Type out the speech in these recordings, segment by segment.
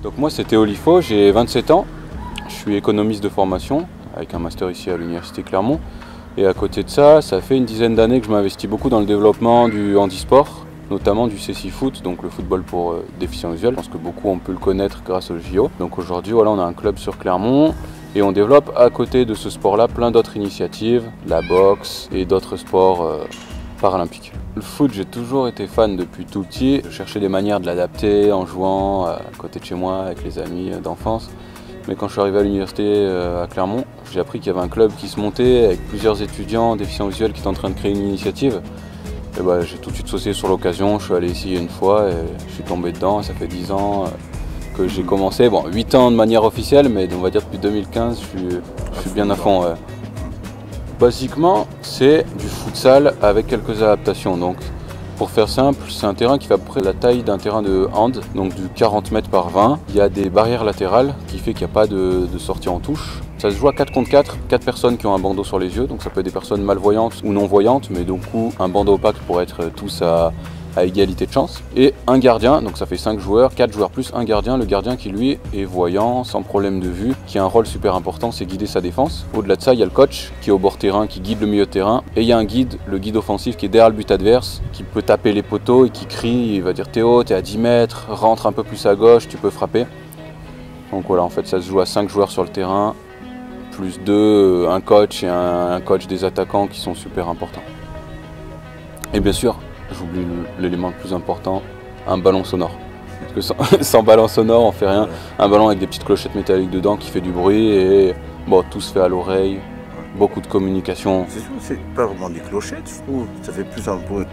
Donc moi c'est Théo Lifo, j'ai 27 ans, je suis économiste de formation avec un master ici à l'université Clermont. Et à côté de ça, ça fait une dizaine d'années que je m'investis beaucoup dans le développement du handisport, notamment du CCFoot, donc le football pour déficients visuels. Je pense que beaucoup ont pu le connaître grâce au JO. Donc aujourd'hui, voilà, on a un club sur Clermont et on développe à côté de ce sport-là plein d'autres initiatives, la boxe et d'autres sports paralympiques. Le foot, j'ai toujours été fan depuis tout petit. Je cherchais des manières de l'adapter en jouant à côté de chez moi avec les amis d'enfance. Mais quand je suis arrivé à l'université à Clermont, j'ai appris qu'il y avait un club qui se montait avec plusieurs étudiants déficients visuels qui étaient en train de créer une initiative. Et bah, j'ai tout de suite sauté sur l'occasion, je suis allé essayer une fois et je suis tombé dedans. Ça fait 10 ans que j'ai commencé, bon 8 ans de manière officielle, mais on va dire depuis 2015 je suis bien à fond. Ouais. Basiquement, c'est du futsal avec quelques adaptations. Donc, pour faire simple, c'est un terrain qui fait à peu près la taille d'un terrain de hand, donc du 40 mètres par 20. Il y a des barrières latérales qui fait qu'il n'y a pas de sortie en touche. Ça se joue à 4 contre 4, 4 personnes qui ont un bandeau sur les yeux, donc ça peut être des personnes malvoyantes ou non-voyantes, mais donc un bandeau opaque pour être tous à égalité de chance. Et un gardien, donc ça fait 5 joueurs, 4 joueurs plus un gardien, le gardien qui lui est voyant, sans problème de vue, qui a un rôle super important, c'est guider sa défense. Au-delà de ça, il y a le coach qui est au bord terrain, qui guide le milieu de terrain, et il y a un guide, le guide offensif qui est derrière le but adverse, qui peut taper les poteaux et qui crie, il va dire Théo, t'es à 10 mètres, rentre un peu plus à gauche, tu peux frapper. Donc voilà, en fait ça se joue à 5 joueurs sur le terrain, plus 2, un coach et un coach des attaquants qui sont super importants. Et bien sûr, j'oublie l'élément le plus important, un ballon sonore. Parce que sans ballon sonore, on fait rien. Un ballon avec des petites clochettes métalliques dedans qui fait du bruit et bon, tout se fait à l'oreille. Beaucoup de communication. C'est pas vraiment des clochettes, je trouve. Ça fait plus un bruit,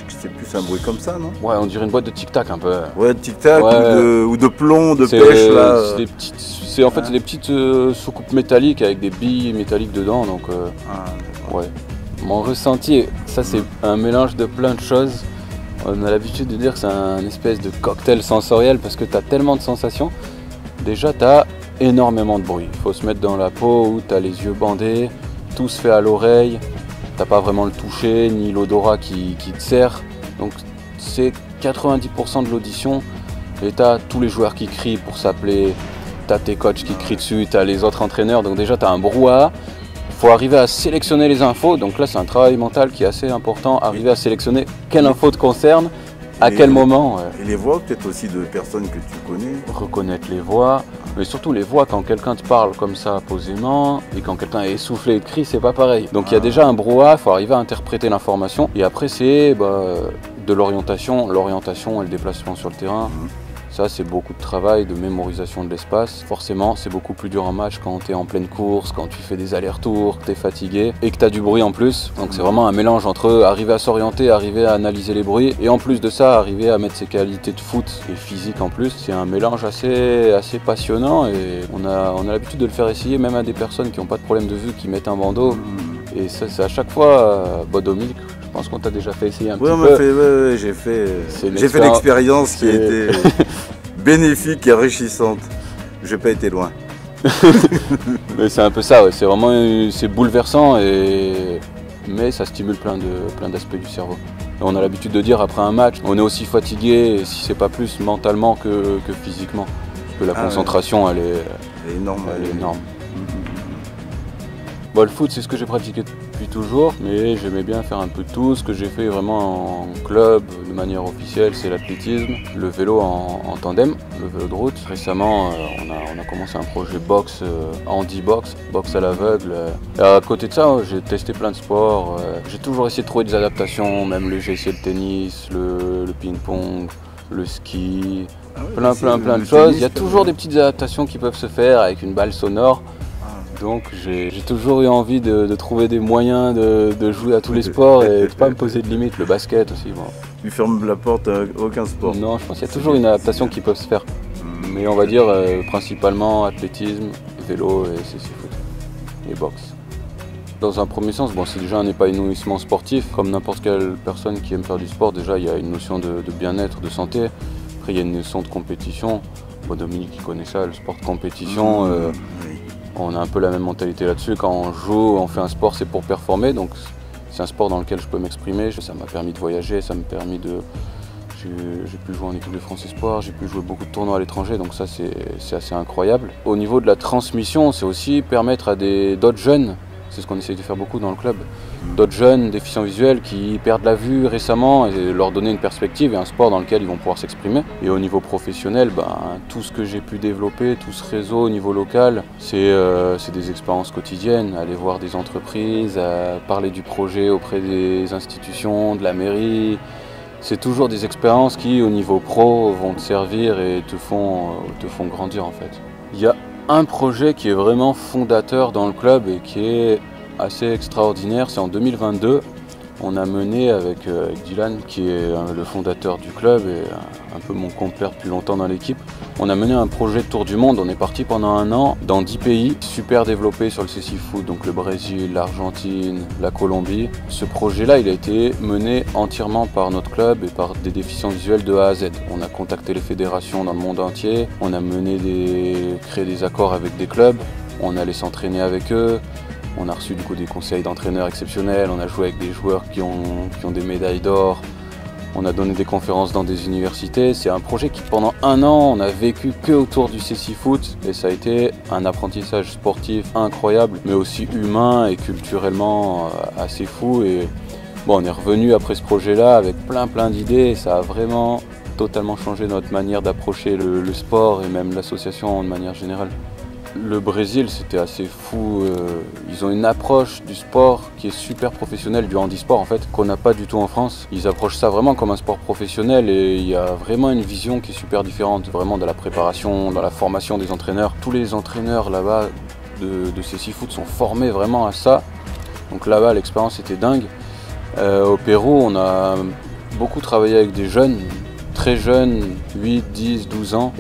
c'est plus un bruit comme ça, non? Ouais, on dirait une boîte de tic-tac un peu. Ouais, de tic-tac ouais. ou de plomb, de pêche là. C'est en fait des petites soucoupes métalliques avec des billes métalliques dedans, donc ouais. Mon ressenti, ça c'est un mélange de plein de choses. On a l'habitude de dire que c'est un espèce de cocktail sensoriel parce que tu as tellement de sensations. Déjà, tu as énormément de bruit. Il faut se mettre dans la peau où tu as les yeux bandés, tout se fait à l'oreille, tu n'as pas vraiment le toucher ni l'odorat qui te sert. Donc c'est 90% de l'audition et tu as tous les joueurs qui crient pour s'appeler, tu as tes coachs qui crient dessus, tu as les autres entraîneurs. Donc déjà, tu as un brouhaha. Il faut arriver à sélectionner les infos, donc là c'est un travail mental qui est assez important, arriver à sélectionner quelle info te concerne, à quel moment. Et les voix peut-être aussi de personnes que tu connais. Reconnaître les voix, mais surtout les voix quand quelqu'un te parle comme ça posément, et quand quelqu'un est essoufflé et crie, c'est pas pareil. Donc il y a déjà un brouhaha, il faut arriver à interpréter l'information, et après c'est de l'orientation et le déplacement sur le terrain. Ça, c'est beaucoup de travail, de mémorisation de l'espace. Forcément, c'est beaucoup plus dur en match quand tu es en pleine course, quand tu fais des allers-retours, que tu es fatigué et que tu as du bruit en plus. Donc c'est vraiment un mélange entre arriver à s'orienter, arriver à analyser les bruits et en plus de ça, arriver à mettre ses qualités de foot et physique en plus. C'est un mélange assez passionnant et on a l'habitude de le faire essayer même à des personnes qui n'ont pas de problème de vue, qui mettent un bandeau. Et ça, c'est à chaque fois Dominique. Je pense qu'on t'a déjà fait essayer un petit peu. Ouais, j'ai fait l'expérience qui a été bénéfique et enrichissante. J'ai pas été loin. Mais c'est un peu ça, ouais. C'est vraiment bouleversant, mais ça stimule plein d'aspects du cerveau. Et on a l'habitude de dire après un match, on est aussi fatigué, si c'est pas plus mentalement que physiquement. Parce que la concentration, elle est énorme. Bon, le foot, c'est ce que j'ai pratiqué depuis toujours, mais j'aimais bien faire un peu de tout. Ce que j'ai fait vraiment en club, de manière officielle, c'est l'athlétisme, le vélo en tandem, le vélo de route. Récemment, on a commencé un projet boxe, handi-boxe, boxe à l'aveugle. À côté de ça, j'ai testé plein de sports. J'ai toujours essayé de trouver des adaptations, même j'ai essayé le tennis, le ping-pong, le ski, plein de choses. Il y a toujours des petites adaptations qui peuvent se faire avec une balle sonore. Donc j'ai toujours eu envie de trouver des moyens de jouer à tous les sports et de ne pas me poser de limites. Le basket aussi. Bon. Tu fermes la porte à aucun sport? Non, je pense qu'il y a toujours une adaptation qui peut se faire. Mais on va dire principalement athlétisme, vélo et CCFoot et boxe. Dans un premier sens, c'est déjà un épanouissement sportif. Comme n'importe quelle personne qui aime faire du sport, déjà il y a une notion de bien-être, de santé. Après il y a une notion de compétition. Dominique qui connaît ça, le sport de compétition. On a un peu la même mentalité là-dessus. Quand on joue, on fait un sport, c'est pour performer. Donc c'est un sport dans lequel je peux m'exprimer. Ça m'a permis de voyager, ça m'a permis de... J'ai pu jouer en équipe de France Espoir, j'ai pu jouer beaucoup de tournois à l'étranger, donc ça c'est assez incroyable. Au niveau de la transmission, c'est aussi permettre à d'autres jeunes, c'est ce qu'on essaye de faire beaucoup dans le club, d'autres jeunes déficients visuels qui perdent la vue récemment et leur donner une perspective et un sport dans lequel ils vont pouvoir s'exprimer. Et au niveau professionnel, tout ce que j'ai pu développer, tout ce réseau au niveau local, c'est des expériences quotidiennes, aller voir des entreprises, parler du projet auprès des institutions, de la mairie. C'est toujours des expériences qui, au niveau pro, vont te servir et te font grandir en fait. Il y a un projet qui est vraiment fondateur dans le club et qui est assez extraordinaire, c'est en 2022. On a mené avec Dylan, qui est le fondateur du club et un peu mon compère depuis longtemps dans l'équipe. On a mené un projet de tour du monde, on est parti pendant un an dans 10 pays, super développé sur le cécifoot, donc le Brésil, l'Argentine, la Colombie. Ce projet-là, il a été mené entièrement par notre club et par des déficients visuels de A à Z. On a contacté les fédérations dans le monde entier, on a créé des accords avec des clubs, on allait s'entraîner avec eux. On a reçu du coup des conseils d'entraîneurs exceptionnels, on a joué avec des joueurs qui ont des médailles d'or, on a donné des conférences dans des universités. C'est un projet qui pendant un an, on a vécu que autour du cécifoot et ça a été un apprentissage sportif incroyable, mais aussi humain et culturellement assez fou. Et bon, on est revenu après ce projet-là avec plein d'idées et ça a vraiment totalement changé notre manière d'approcher le sport et même l'association de manière générale. Le Brésil, c'était assez fou. Ils ont une approche du sport qui est super professionnelle, du handisport en fait, qu'on n'a pas du tout en France. Ils approchent ça vraiment comme un sport professionnel et il y a vraiment une vision qui est super différente, vraiment dans la préparation, dans la formation des entraîneurs. Tous les entraîneurs là-bas de cécifoot sont formés vraiment à ça. Donc là-bas, l'expérience était dingue. Au Pérou, on a beaucoup travaillé avec des jeunes, très jeunes, 8, 10, 12 ans.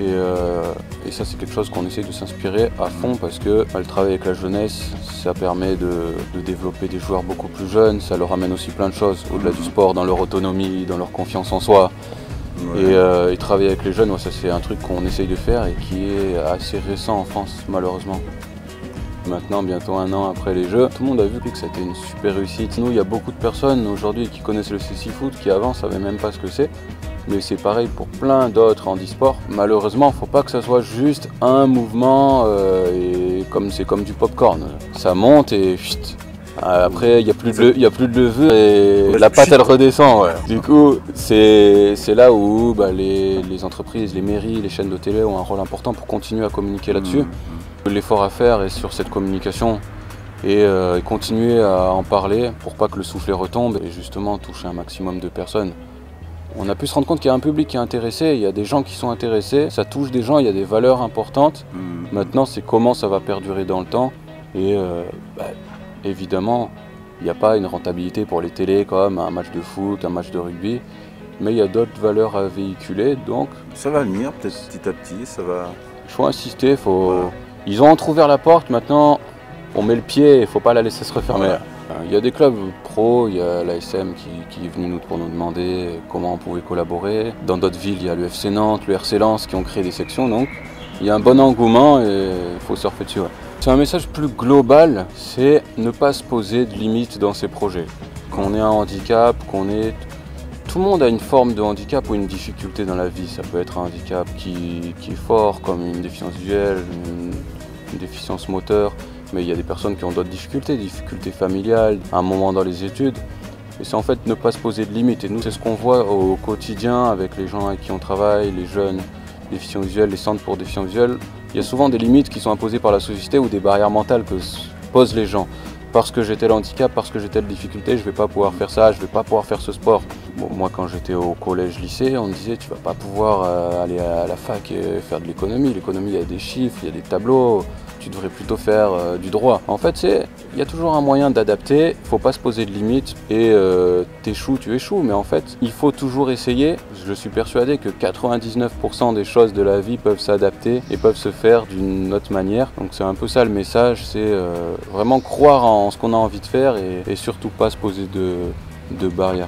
Et ça, c'est quelque chose qu'on essaie de s'inspirer à fond parce que le travail avec la jeunesse, ça permet de développer des joueurs beaucoup plus jeunes. Ça leur amène aussi plein de choses au-delà du sport, dans leur autonomie, dans leur confiance en soi. Ouais. Et travailler avec les jeunes, ouais, ça c'est un truc qu'on essaye de faire et qui est assez récent en France, malheureusement. Maintenant, bientôt un an après les Jeux, tout le monde a vu que c'était une super réussite. Nous, il y a beaucoup de personnes aujourd'hui qui connaissent le cécifoot, qui avant ne savaient même pas ce que c'est. Mais c'est pareil pour plein d'autres handisports. Malheureusement, il ne faut pas que ça soit juste un mouvement et c'est comme du popcorn. Ça monte et chut. Après, il n'y a plus de levure et la pâte elle redescend. Ouais. Du coup, c'est là où les entreprises, les mairies, les chaînes de télé ont un rôle important pour continuer à communiquer là-dessus. L'effort à faire est sur cette communication et continuer à en parler pour pas que le soufflet retombe et justement toucher un maximum de personnes. On a pu se rendre compte qu'il y a un public qui est intéressé, il y a des gens qui sont intéressés, ça touche des gens, il y a des valeurs importantes. Maintenant, c'est comment ça va perdurer dans le temps. Et évidemment, il n'y a pas une rentabilité pour les télés comme un match de foot, un match de rugby, mais il y a d'autres valeurs à véhiculer, donc... Ça va venir, peut-être petit à petit, ça va... Il faut insister, Voilà. Ils ont entrouvert la porte, maintenant on met le pied, il ne faut pas la laisser se refermer. Voilà. Il y a des clubs pro, il y a l'ASM qui est venu pour nous demander comment on pouvait collaborer. Dans d'autres villes, il y a le FC Nantes, le RC Lens qui ont créé des sections, donc il y a un bon engouement et il faut surfer dessus. Ouais. C'est un message plus global, c'est ne pas se poser de limites dans ses projets. Qu'on ait un handicap, Tout le monde a une forme de handicap ou une difficulté dans la vie. Ça peut être un handicap qui est fort, comme une déficience visuelle, une déficience moteur. Mais il y a des personnes qui ont d'autres difficultés familiales, à un moment dans les études. Et c'est en fait ne pas se poser de limites. Et nous, c'est ce qu'on voit au quotidien avec les gens avec qui on travaille, les jeunes déficients visuels, les centres pour déficients visuels. Il y a souvent des limites qui sont imposées par la société ou des barrières mentales que posent les gens. Parce que j'ai tel handicap, parce que j'ai telle difficulté, je ne vais pas pouvoir faire ça, je ne vais pas pouvoir faire ce sport. Bon, moi, quand j'étais au collège-lycée, on me disait tu ne vas pas pouvoir aller à la fac et faire de l'économie. L'économie, il y a des chiffres, il y a des tableaux. Tu devrais plutôt faire du droit. En fait, il y a toujours un moyen d'adapter, il ne faut pas se poser de limites et t'échoues, tu échoues. Mais en fait, il faut toujours essayer. Je suis persuadé que 99% des choses de la vie peuvent s'adapter et peuvent se faire d'une autre manière. Donc c'est un peu ça le message, c'est vraiment croire en ce qu'on a envie de faire et surtout pas se poser de barrières.